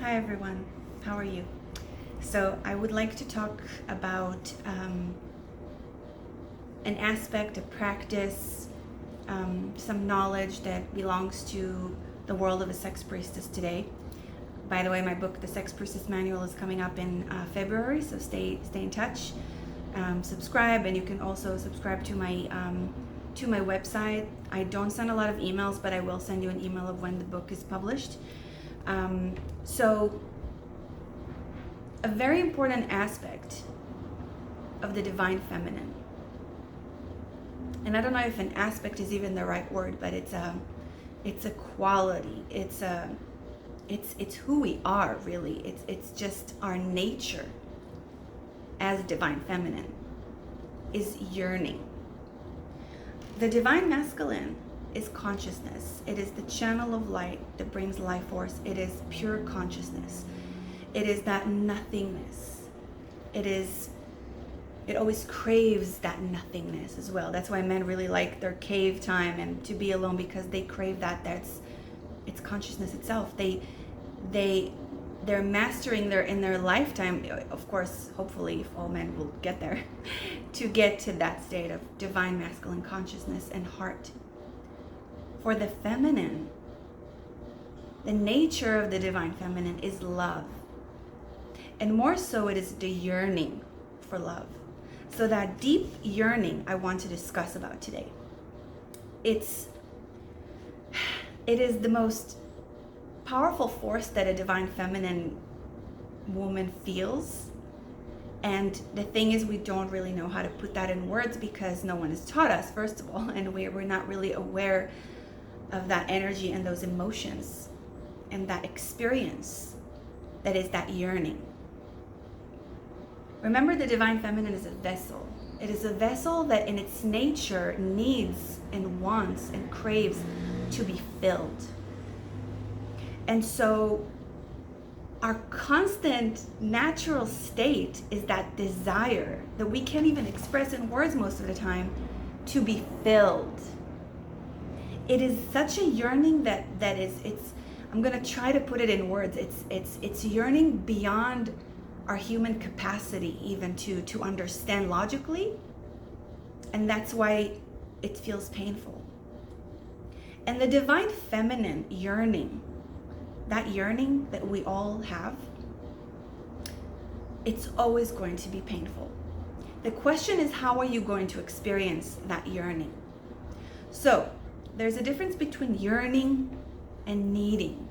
Hi everyone, how are you? So I would like to talk about an aspect, a practice, some knowledge that belongs to the world of a sex priestess today. By the way, my book, The Sex Priestess Manual, is coming up in February, so stay in touch. Subscribe, and you can also subscribe to my website. I don't send a lot of emails, but I will send you an email of when the book is published. So a very important aspect of the divine feminine, and I don't know if an aspect is even the right word, but it's a quality. It's who we are, really. It's just our nature as divine feminine is yearning. The divine masculine is consciousness. It is the channel of light that brings life force. It is pure consciousness. It is that nothingness. It always craves that nothingness as well. That's why men really like their cave time and to be alone, because they crave that. It's consciousness itself. They're mastering in their lifetime, of course, hopefully, if all men will get there, to get to that state of divine masculine consciousness and heart. For the feminine, the nature of the divine feminine is love. And more so, it is the yearning for love. So that deep yearning I want to discuss about today. It is the most powerful force that a divine feminine woman feels. And the thing is, we don't really know how to put that in words because no one has taught us, first of all, and we're not really aware of that energy and those emotions and that experience that is that yearning. Remember, the divine feminine is a vessel. It is a vessel that in its nature needs and wants and craves to be filled. And so our constant natural state is that desire that we can't even express in words most of the time, to be filled. It is such a yearning that I'm going to try to put it in words. It's yearning beyond our human capacity even to understand logically. And that's why it feels painful. And the divine feminine yearning, that yearning that we all have, it's always going to be painful. The question is, how are you going to experience that yearning? So there's a difference between yearning and needing.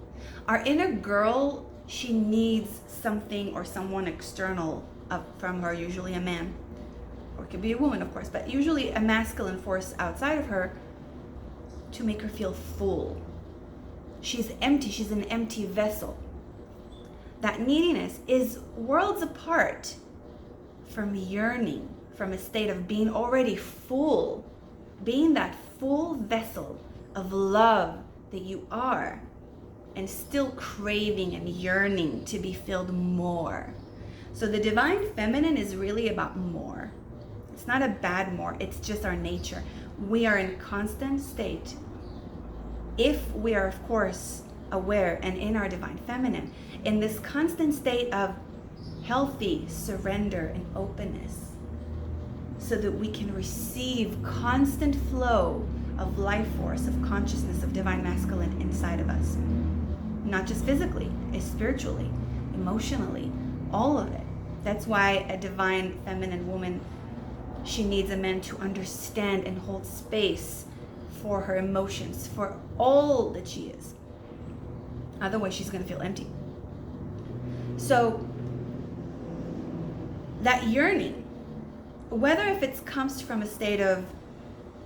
Our inner girl, she needs something or someone external from her, usually a man, or it could be a woman, of course, but usually a masculine force outside of her, to make her feel full. She's empty. She's an empty vessel. That neediness is worlds apart from yearning, from a state of being already full, being that full vessel of love that you are, and still craving and yearning to be filled more. So the divine feminine is really about more. It's not a bad more, it's just our nature. We are in constant state, if we are, of course, aware and in our divine feminine, in this constant state of healthy surrender and openness, so that we can receive constant flow of life force, of consciousness, of divine masculine inside of us. Not just physically, it's spiritually, emotionally, all of it. That's why a divine feminine woman, she needs a man to understand and hold space for her emotions, for all that she is. Otherwise, she's going to feel empty. So that yearning, whether if it comes from a state of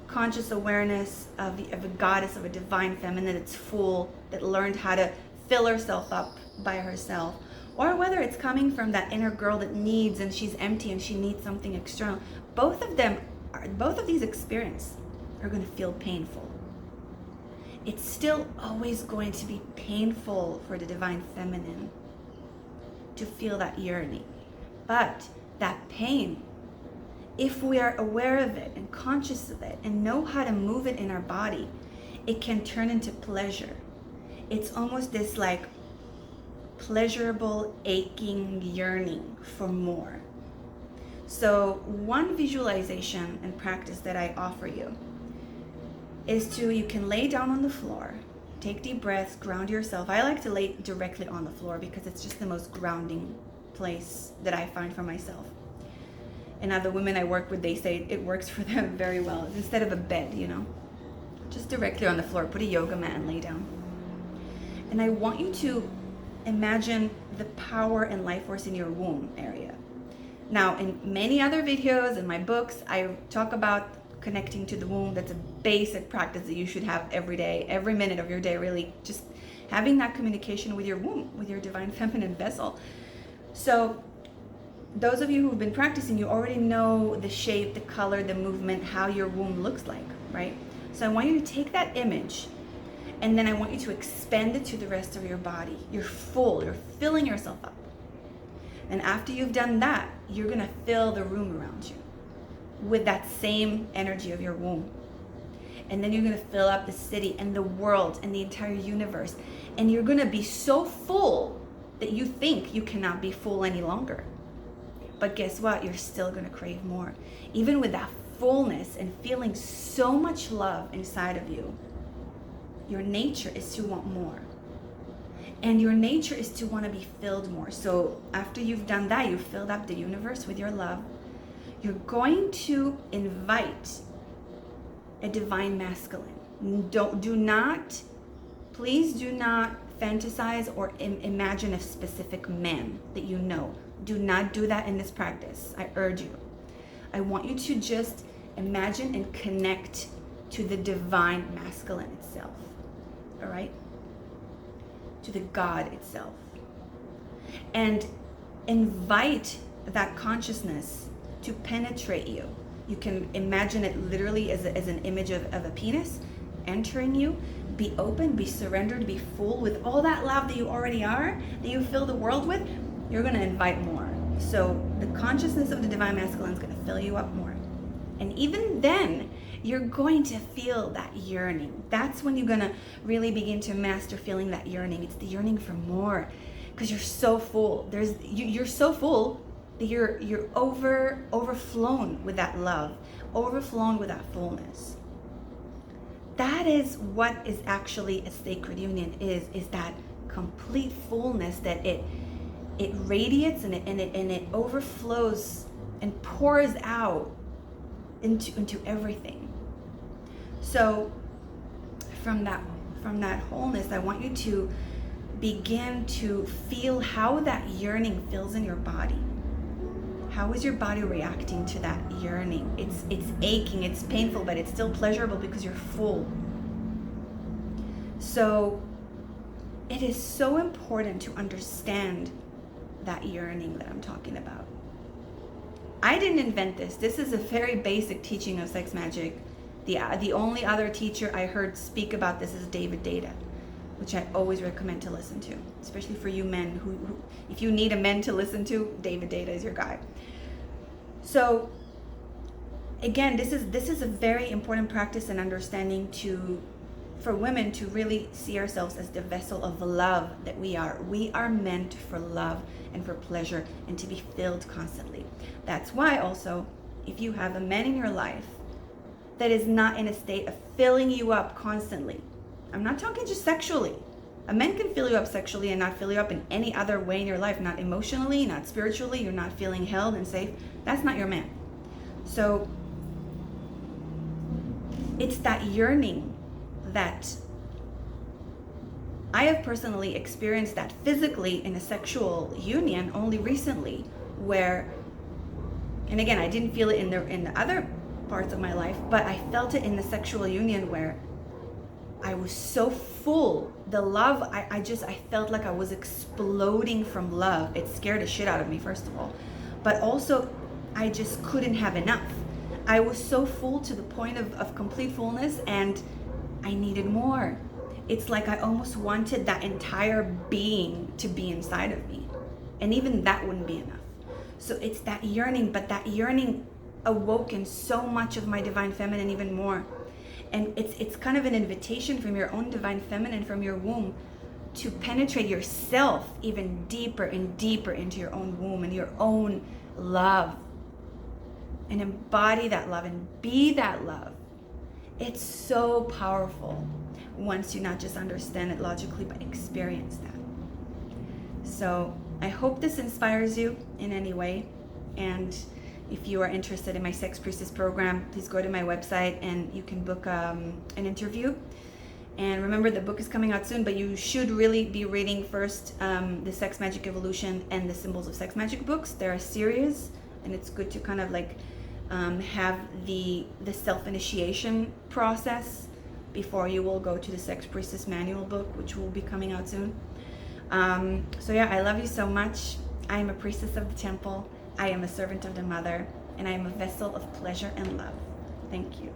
conscious awareness of a goddess, of a divine feminine that's full, that learned how to fill herself up by herself, or whether it's coming from that inner girl that needs, and she's empty and she needs something external, both of these experiences are going to feel painful. It's still always going to be painful for the divine feminine to feel that yearning. But that pain, if we are aware of it and conscious of it and know how to move it in our body, it can turn into pleasure. It's almost this like pleasurable, aching yearning for more. So one visualization and practice that I offer you is you can lay down on the floor, take deep breaths, ground yourself. I like to lay directly on the floor because it's just the most grounding place that I find for myself. And other women I work with, they say it works for them very well. Instead of a bed, just directly on the floor, put a yoga mat and lay down. And I want you to imagine the power and life force in your womb area. Now, in many other videos, in my books, I talk about connecting to the womb. That's a basic practice that you should have every day, every minute of your day, really just having that communication with your womb, with your divine feminine vessel. So those of you who've been practicing, you already know the shape, the color, the movement, how your womb looks like, right? So I want you to take that image and then I want you to expand it to the rest of your body. You're full, you're filling yourself up. And after you've done that, you're gonna fill the room around you with that same energy of your womb. And then you're gonna fill up the city and the world and the entire universe. And you're gonna be so full that you think you cannot be full any longer. But guess what? You're still gonna crave more. Even with that fullness and feeling so much love inside of you, your nature is to want more. And your nature is to want to be filled more. So after you've done that, you've filled up the universe with your love, you're going to invite a divine masculine. Please do not fantasize or imagine a specific man that you know. Do not do that in this practice. I urge you. I want you to just imagine and connect to the divine masculine itself. All right? To the God itself. And invite that consciousness to penetrate you. You can imagine it literally as an image of a penis entering you. Be open, be surrendered, be full with all that love that you already are, that you fill the world with. You're going to invite more. So the consciousness of the divine masculine is going to fill you up more. And even then, you're going to feel that yearning. That's when you're going to really begin to master feeling that yearning. It's the yearning for more because you're so full. You're so full that you're overflown with that love, overflown with that fullness. That is what is actually a sacred union is that complete fullness that it radiates and it overflows and pours out into everything. So from that wholeness, I want you to begin to feel how that yearning feels in your body. How is your body reacting to that yearning? It's aching, it's painful, but it's still pleasurable because you're full. So it is so important to understand that yearning that I'm talking about. I didn't invent this. This is a very basic teaching of sex magic. The only other teacher I heard speak about this is David Data, which I always recommend to listen to, especially for you men who if you need a man to listen to, David Data is your guy. So again, this is a very important practice and understanding for women to really see ourselves as the vessel of love that we are. We are meant for love and for pleasure and to be filled constantly. That's why also, if you have a man in your life that is not in a state of filling you up constantly, I'm not talking just sexually. A man can fill you up sexually and not fill you up in any other way in your life, not emotionally, not spiritually, you're not feeling held and safe. That's not your man. So it's that yearning that I have personally experienced that physically in a sexual union only recently, where, and again, I didn't feel it in the other parts of my life, but I felt it in the sexual union where I was so full. The love, I felt like I was exploding from love. It scared the shit out of me, first of all. But also, I just couldn't have enough. I was so full to the point of complete fullness, and I needed more. It's like I almost wanted that entire being to be inside of me. And even that wouldn't be enough. So it's that yearning, but that yearning awoke in so much of my divine feminine even more. And it's kind of an invitation from your own divine feminine, from your womb, to penetrate yourself even deeper and deeper into your own womb and your own love, and embody that love and be that love. It's so powerful once you not just understand it logically, but experience that. So I hope this inspires you in any way. And if you are interested in my Sex Priestess program, please go to my website and you can book an interview. And remember, the book is coming out soon, but you should really be reading first the Sex Magic Evolution and the Symbols of Sex Magic books. They're a series, and it's good to kind of like have the self-initiation process before you will go to the Sex Priestess Manual book, which will be coming out soon. So yeah, I love you so much. I am a priestess of the temple. I am a servant of the mother, and I am a vessel of pleasure and love. Thank you.